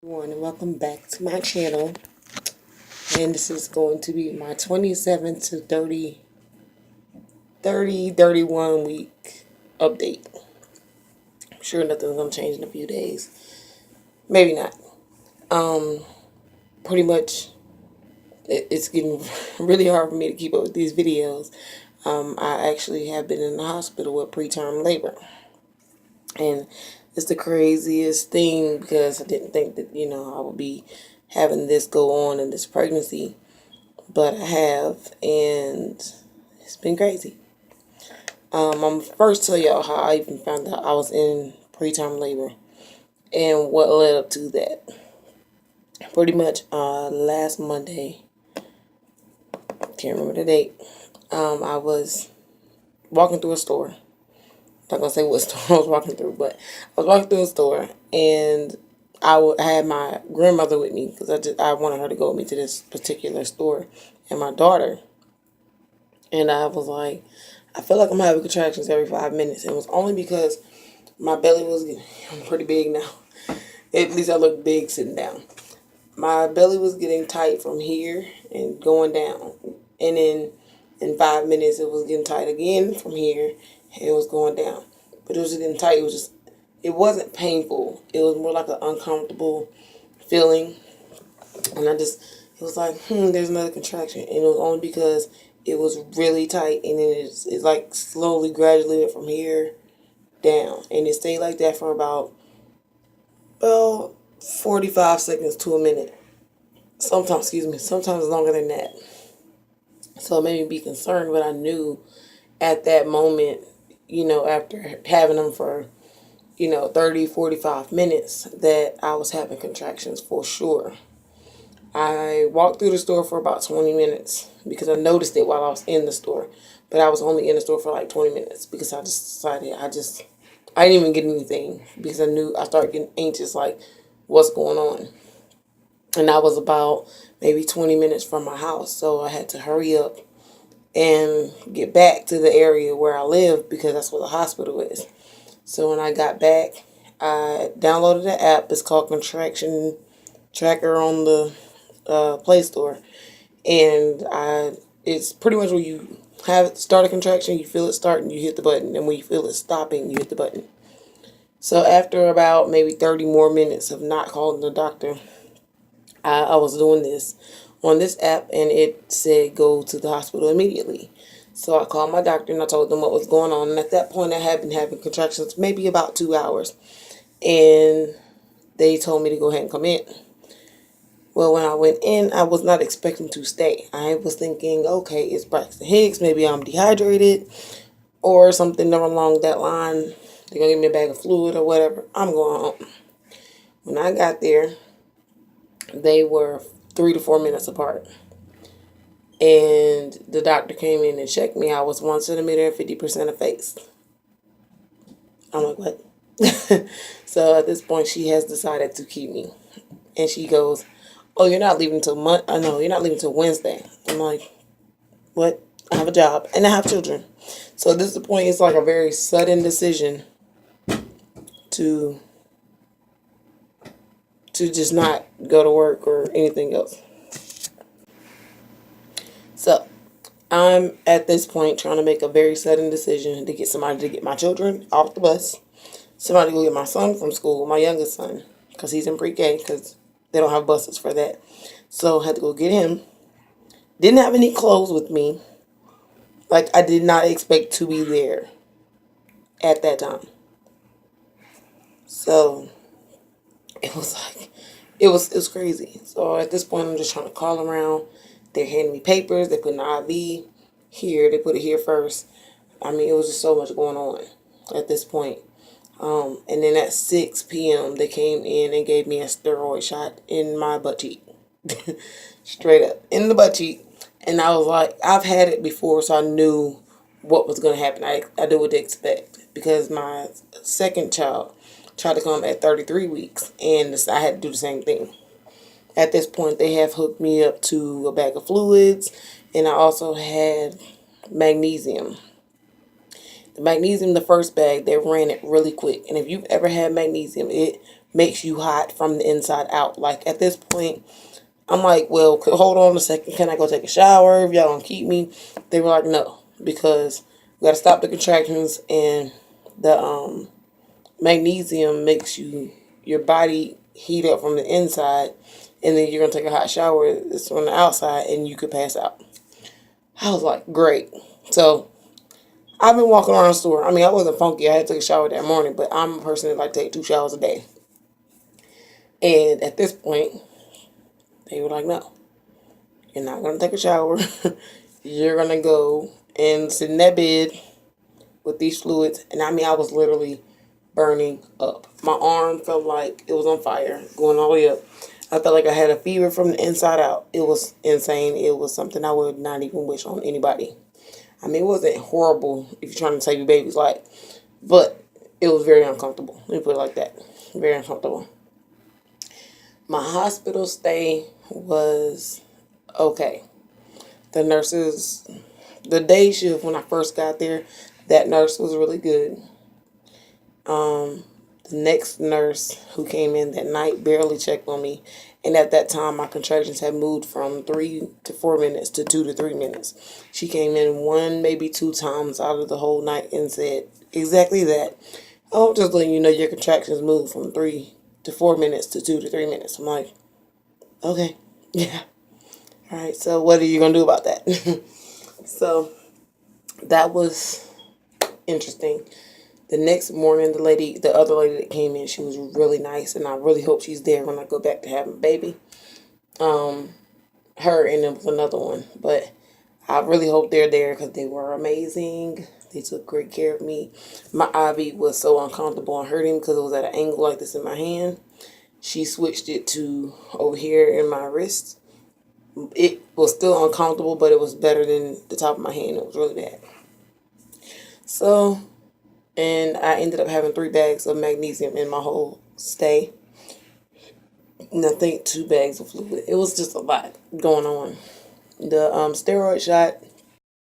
Everyone, and welcome back to my channel. And this is going to be my 27 to 31 week update. I'm sure nothing's going to change in a few days. Maybe not. Um, Pretty much, it's getting really hard for me to keep up with these videos. I actually have been in the hospital with preterm labor. And it's the craziest thing because I didn't think that, I would be having this go on in this pregnancy. But I have, and it's been crazy. I'm first tell y'all how I even found out I was in preterm labor and what led up to that. Pretty much last Monday, can't remember the date, I was walking through a store. Not gonna say what store I was walking through, but I was walking through a store and I had my grandmother with me because I wanted her to go with me to this particular store, and my daughter. And I was like, I feel like I'm having contractions every 5 minutes. And it was only because my belly was getting, I'm pretty big now. At least I look big sitting down. My belly was getting tight from here and going down. And then in 5 minutes, it was getting tight again from here and it was going down. But it was just getting tight. It wasn't painful. It was more like an uncomfortable feeling. And it was like, there's another contraction. And it was only because it was really tight. And then it's like slowly, gradually went from here down. And it stayed like that for about 45 seconds to a minute. Sometimes longer than that. So it made me be concerned, but I knew at that moment, after having them for, 30, 45 minutes, that I was having contractions for sure. I walked through the store for about 20 minutes because I noticed it while I was in the store. But I was only in the store for like 20 minutes because I just decided I didn't even get anything because I knew I started getting anxious, like, what's going on? And I was about maybe 20 minutes from my house. So I had to hurry up and get back to the area where I live because that's where the hospital is. So when I got back, I downloaded the app. It's called Contraction Tracker on the Play Store, and it's pretty much when you have it start a contraction, you feel it starting, you hit the button, and when you feel it stopping, you hit the button. So after about maybe 30 more minutes of not calling the doctor, I was doing this on this app, and it said go to the hospital immediately. So I called my doctor and I told them what was going on, and at that point I had been having contractions maybe about 2 hours, and they told me to go ahead and come in. Well, when I went in, I was not expecting to stay. I was thinking, okay, it's Braxton Hicks. Maybe I'm dehydrated or something along that line. They're going to give me a bag of fluid or whatever. I'm going home. When I got there, they were 3 to 4 minutes apart. And the doctor came in and checked me. I was 1 centimeter and 50% effaced. I'm like, what? So at this point, she has decided to keep me. And she goes, oh, you're not leaving till no, you're not leaving till Wednesday. I'm like, what? I have a job and I have children. So at this point, it's like a very sudden decision to just not go to work or anything else. So I'm at this point trying to make a very sudden decision to get somebody to get my children off the bus, somebody to go get my son from school, my youngest son, because he's in pre-K because they don't have buses for that. So I had to go get him. Didn't have any clothes with me. Like, I did not expect to be there at that time. So it was like, it was crazy. So at this point, I'm just trying to call around. They're handing me papers. They put an IV here. They put it here first. I mean, it was just so much going on at this point. And then at 6 p.m., they came in and gave me a steroid shot in my butt cheek. Straight up, in the butt cheek. And I was like, I've had it before, so I knew what was going to happen. I knew what to expect because my second child tried to come at 33 weeks, and I had to do the same thing. At this point, they have hooked me up to a bag of fluids, and I also had magnesium. The magnesium, the first bag, they ran it really quick. And if you've ever had magnesium, it makes you hot from the inside out. Like, at this point, I'm like, well, hold on a second. Can I go take a shower if y'all gonna keep me? They were like, no, because we gotta stop the contractions, and the magnesium makes your body heat up from the inside, and then you're gonna take a hot shower. It's from the outside, and you could pass out. I was like, great. So I've been walking around the store. I mean, I wasn't funky. I had to take a shower that morning, but I'm a person that like take 2 showers a day. And at this point, they were like, no, you're not gonna take a shower. You're gonna go and sit in that bed with these fluids. And I mean, I was literally burning up. My arm felt like it was on fire, going all the way up. I felt like I had a fever from the inside out. It was insane. It was something I would not even wish on anybody. I mean, it wasn't horrible if you're trying to save your baby's life, but it was very uncomfortable. Let me put it like that. Very uncomfortable. My hospital stay was okay. The nurses, the day shift when I first got there, that nurse was really good. The next nurse who came in that night barely checked on me. And at that time, my contractions had moved from 3 to 4 minutes to 2 to 3 minutes. She came in one, maybe 2 times out of the whole night and said exactly that. Oh, just letting you know your contractions moved from 3 to 4 minutes to 2 to 3 minutes. I'm like, okay, yeah. All right, so what are you going to do about that? So that was interesting. The next morning, the other lady that came in, she was really nice, and I really hope she's there when I go back to having a baby. Her and there was another one, but I really hope they're there because they were amazing. They took great care of me. My IV was so uncomfortable and hurting because it was at an angle like this in my hand. She switched it to over here in my wrist. It was still uncomfortable, but it was better than the top of my hand. It was really bad. So, and I ended up having 3 bags of magnesium in my whole stay. And I think 2 bags of fluid. It was just a lot going on. The steroid shot